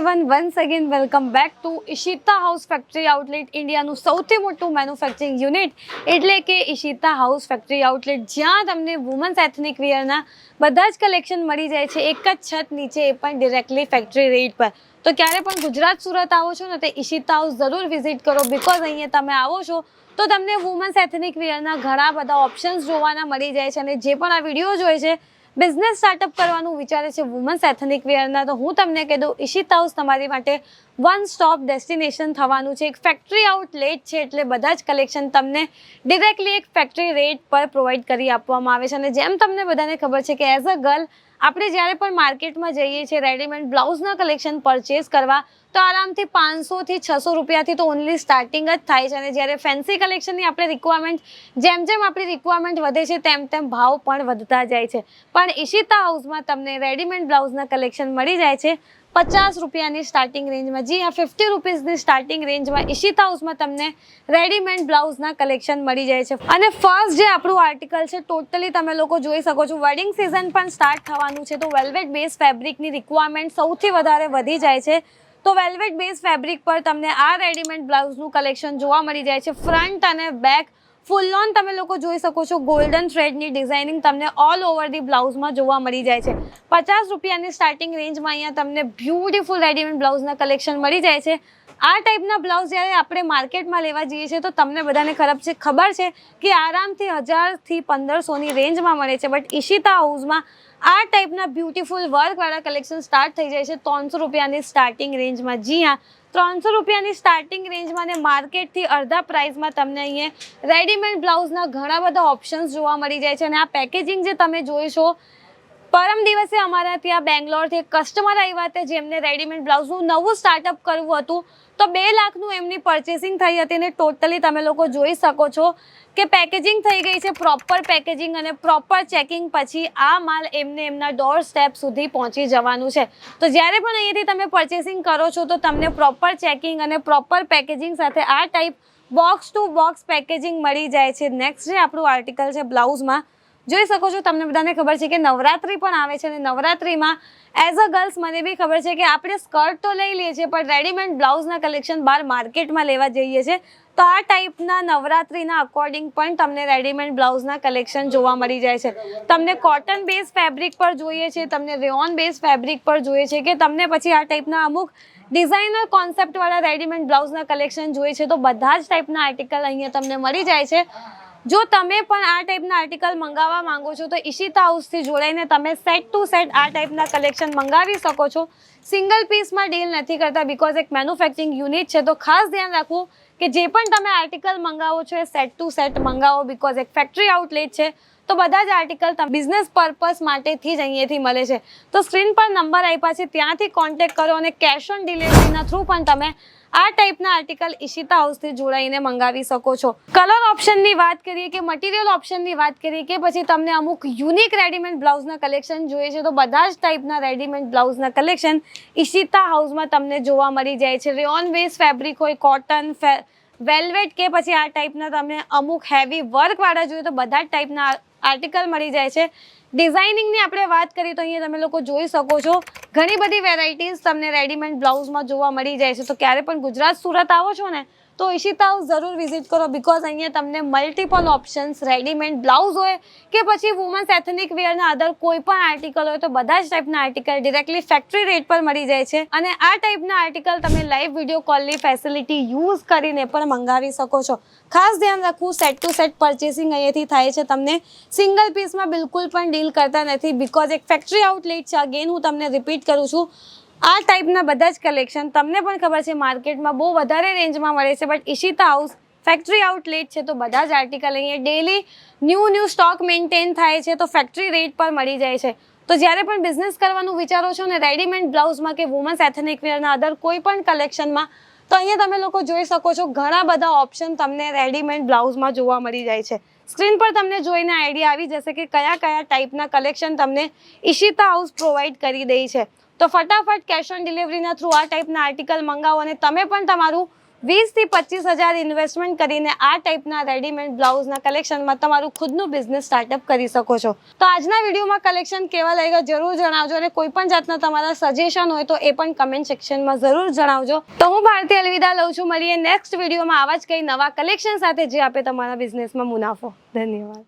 Everyone, once again welcome back to Ishita house factory outlet, ઇન્ડિયાનું સૌથી મોટું મેન્યુફેક્ચરિંગ યુનિટ એટલે કે ઈશિતા હાઉસ ફેક્ટરી આઉટલેટ, જ્યાં તમને વુમન્સ એથનિક વિયરના બધા જ કલેક્શન મળી જાય છે એક જ છત નીચે, એ પણ ડિરેક્ટલી ફેક્ટરી રેટ પર. તો ક્યારે પણ ગુજરાત સુરત આવો છો ને તો ઈશિતા હાઉસ જરૂર વિઝિટ કરો, બિકોઝ અહીંયા તમે આવો છો તો તમને વુમન્સ એથનિક વિયરના ઘણા બધા ઓપ્શન્સ જોવાના મળી જાય છે. અને જે પણ આ વિડીયો જોઈ છે, બિઝનેસ સ્ટાર્ટઅપ કરવાનું વિચારે છે વુમન્સ એથનિક વિયરના, તો હું તમને કહી દઉં, ઈશિતા હાઉસ તમારી માટે વન સ્ટોપ ડેસ્ટિનેશન થવાનું છે. એક ફેક્ટરી આઉટલેટ છે એટલે બધા જ કલેક્શન તમને ડિરેક્ટલી એક ફેક્ટરી રેટ પર પ્રોવાઈડ કરી આપવામાં આવે છે. અને જેમ તમને બધાને ખબર છે કે એઝ અ ગર્લ આપણે જ્યારે પણ માર્કેટમાં જઈએ છીએ રેડીમેડ બ્લાઉઝના કલેક્શન પરચેસ કરવા, તો આરામથી 500 થી 600 રૂપિયાથી તો ઓનલી સ્ટાર્ટિંગ જ થાય છે. અને જ્યારે ફેન્સી કલેક્શનની આપણે રિક્વાયરમેન્ટ, જેમ આપણી રિક્વાયરમેન્ટ વધે છે તેમ ભાવ પણ વધતા જાય છે. પણ ઈશિતા હાઉસમાં તમને રેડીમેડ બ્લાઉઝના કલેક્શન મળી જાય છે 50 રૂપિયાની સ્ટાર્ટિંગ રેન્જમાં. જી હા, 50 રૂપીઝની સ્ટાર્ટિંગ રેન્જમાં ઈશિતા હાઉસમાં તમને રેડીમેડ બ્લાઉઝના કલેક્શન મળી જાય છે. અને ફર્સ્ટ જે આપણું આર્ટિકલ છે, ટોટલી તમે લોકો જોઈ શકો છો, વેડિંગ સિઝન પણ સ્ટાર્ટ થવાનું છે, તો વેલ્વેટ બેઝ ફેબ્રિકની રિક્વાયરમેન્ટ સૌથી વધારે વધી જાય છે. તો વેલ્વેટ બેઝ ફેબ્રિક પર તમને આ રેડીમેડ બ્લાઉઝનું કલેક્શન જોવા મળી જાય છે. ફ્રન્ટ અને બેક ફૂલ ઓન તમે લોકો જોઈ શકો છો, ગોલ્ડન થ્રેડની ડિઝાઇનિંગ તમને ઓલ ઓવર ધી બ્લાઉઝમાં જોવા મળી જાય છે. 50 રૂપિયાની સ્ટાર્ટિંગ રેન્જમાં અહીંયા તમને બ્યુટીફુલ રેડીમેડ બ્લાઉઝના કલેક્શન મળી જાય છે. આ ટાઈપના બ્લાઉઝ જ્યારે આપણે માર્કેટમાં લેવા જઈએ છીએ તો તમને બધાને ખબર છે કે આરામથી 1000 થી 1500ની રેન્જમાં મળે છે. બટ ઈશિતા હાઉસમાં આ ટાઈપના બ્યુટીફુલ વર્કવાળા કલેક્શન સ્ટાર્ટ થઈ જાય છે 300 રૂપિયાની સ્ટાર્ટિંગ રેન્જમાં. જી હા, 300 રૂપિયાની સ્ટાર્ટિંગ રેન્જમાં અને માર્કેટથી અડધા પ્રાઇસમાં તમને અહીંયા રેડીમેડ બ્લાઉઝના ઘણા બધા ઓપ્શન્સ જોવા મળી જાય છે. અને આ પેકેજિંગ જે તમે જોઈશો, પરમ દિવસે અમારા ત્યાં બેંગ્લોરથી એક કસ્ટમર આવ્યા હતા જેમને રેડીમેડ બ્લાઉઝનું નવું સ્ટાર્ટઅપ કરવું હતું, તો 2 લાખનું એમની પરચેસિંગ થઈ હતી. અને ટોટલી તમે લોકો જોઈ શકો છો કે પેકેજિંગ થઈ ગઈ છે, પ્રોપર પેકેજિંગ અને પ્રોપર ચેકિંગ પછી આ માલ એમના ડોર સ્ટેપ સુધી પહોંચી જવાનું છે. તો જ્યારે પણ અહીંયાથી તમે પરચેસિંગ કરો છો તો તમને પ્રોપર ચેકિંગ અને પ્રોપર પેકેજિંગ સાથે આ type box to box packaging મળી જાય છે. નેક્સ્ટ જે આપણું આર્ટિકલ છે બ્લાઉઝમાં, જોઈ શકો છો, તમને બધાને ખબર છે કે નવરાત્રી પણ આવે છે. અને નવરાત્રીમાં એઝ અ ગર્લ્સ મને બી ખબર છે કે આપણે સ્કર્ટ તો લઈ લઈએ છીએ, પણ રેડીમેડ બ્લાઉઝના કલેક્શન બહાર માર્કેટમાં લેવા જઈએ છીએ, તો આ ટાઈપના નવરાત્રીના અકોર્ડિંગ પણ તમને રેડીમેડ બ્લાઉઝના કલેક્શન જોવા મળી જાય છે. તમને કોટન બેઝ ફેબ્રિક પર જોઈએ છે, તમને રેયોન બેઝ ફેબ્રિક પર જોઈએ છે, કે તમને પછી આ ટાઈપના અમુક ડિઝાઇનર કોન્સેપ્ટવાળા રેડીમેડ બ્લાઉઝના કલેક્શન જોઈએ છે, તો બધા જ ટાઈપના આર્ટિકલ અહીંયા તમને મળી જાય છે. જો તમે પણ આ ટાઈપના આર્ટિકલ મંગાવવા માંગો છો તો ઈશિતા હાઉસથી જોડાઈને તમે સેટ ટુ સેટ આ ટાઈપના કલેક્શન મંગાવી શકો છો. સિંગલ પીસમાં ડીલ નથી કરતા, બિકોઝ એક મેન્યુફેક્ચરિંગ યુનિટ છે. તો ખાસ ધ્યાન રાખવું કે જે પણ તમે આર્ટિકલ મંગાવો છો એ સેટ ટુ સેટ મંગાવો, બિકોઝ એક ફેક્ટરી આઉટલેટ છે, તો બધા જ આર્ટિકલ બિઝનેસ પર્પઝ માટેથી જ અહીંયાથી મળે છે. તો સ્ક્રીન પર નંબર આપ્યા છે, ત્યાંથી કોન્ટેક્ટ કરો અને કેશ ઓન ડિલિવરીના થ્રુ પણ તમે આ ટાઈપના આર્ટિકલ ઈશિતા હાઉસથી જોડાઈને મંગાવી શકો છો. કલર ઓપ્શનની વાત કરીએ કે મટીરિયલ ઓપ્શનની વાત કરીએ કે પછી તમને અમુક યુનિક રેડીમેડ બ્લાઉઝના કલેક્શન જોઈએ છે, તો બધા જ ટાઈપના રેડીમેડ બ્લાઉઝના કલેક્શન ઈશિતા હાઉસમાં તમને જોવા મળી જાય છે. રેયોન બેઝ ફેબ્રિક હોય, કોટન, વેલ્વેટ કે પછી આ ટાઈપના તમને અમુક હેવી વર્કવાળા જોઈએ તો બધા જ ટાઈપના આર્ટિકલ મળી જાય છે. ડિઝાઇનિંગની આપણે વાત કરીએ તો અહીંયા તમે લોકો જોઈ શકો છો, ઘણી બધી વેરાયટીઝ તમને રેડીમેડ બ્લાઉઝમાં જોવા મળી જાય છે. તો ક્યારે પણ ગુજરાત સુરત આવો છો ને તો ઈશિતા હાઉસ જરૂર વિઝિટ કરો, બિકોઝ અહીંયા તમને મલ્ટિપલ ઓપ્શન્સ, રેડીમેડ બ્લાઉઝ હોય કે પછી વુમન્સ એથનિક વિયરના અધર કોઈ પણ આર્ટિકલ હોય, તો બધા જ ટાઈપના આર્ટિકલ ડિરેક્ટલી ફેક્ટરી રેટ પર મળી જાય છે. અને આ ટાઈપના આર્ટિકલ તમે લાઈવ વિડીયો કોલની ફેસિલિટી યુઝ કરીને પણ મંગાવી શકો છો. ખાસ ધ્યાન રાખવું, સેટ ટુ સેટ પરચેસિંગ અહીંયાથી થાય છે. તમને સિંગલ પીસમાં બિલકુલ પણ ડીલ કરતા નથી, બિકોઝ એક ફેક્ટરી આઉટલેટ છે. અગેન હું તમને રિપીટ કરું છું, આ ટાઈપના બધા જ કલેક્શન તમને પણ ખબર છે માર્કેટમાં બહુ વધારે રેન્જમાં મળે છે, but Ishita house factory outlet છે, તો બધા જ આર્ટિકલ અહીંયા ડેલી ન્યૂ સ્ટોક મેન્ટેન થાય છે, તો ફેક્ટરી રેટ પર મળી જાય છે. તો જ્યારે પણ બિઝનેસ કરવાનું વિચારો છો ને રેડીમેડ બ્લાઉઝમાં કે વુમન્સ એથનિક વિયરના અધર કોઈ પણ કલેક્શનમાં, તો અહીંયા તમે લોકો જોઈ શકો છો ઘણા બધા ઓપ્શન તમને રેડીમેડ બ્લાઉઝમાં જોવા મળી જાય છે. સ્ક્રીન પર તમને જોઈને આઈડિયા આવી જશે કે કયા ટાઈપના કલેક્શન તમને ઈશિતા હાઉસ પ્રોવાઈડ કરી દે છે. તો ફટાફટ કેશ ઓન ડિલિવરીના થ્રુ આ ટાઈપના આર્ટિકલ મંગાવો અને તમે પણ તમારું 20 થી 25,000 ઇન્વેસ્ટમેન્ટ કરીને આ ટાઈપના રેડીમેડ બ્લાઉઝના કલેક્શનમાં તમારું ખુદનું બિઝનેસ સ્ટાર્ટઅપ કરી શકો છો. તો આજના વિડીયોમાં કલેક્શન કેવા લાગ્યા જરૂર જણાવજો અને કોઈ પણ જાતના તમારા સજેશન હોય તો એ પણ કમેન્ટ સેક્શનમાં જરૂર જણાવજો. તો હું ભારતી અલવિદા લઉં છું. મળીએ નેક્સ્ટ વિડીયોમાં આવા જ કંઈ નવા કલેક્શન સાથે જે આપે તમારા બિઝનેસમાં મુનાફો. ધન્યવાદ.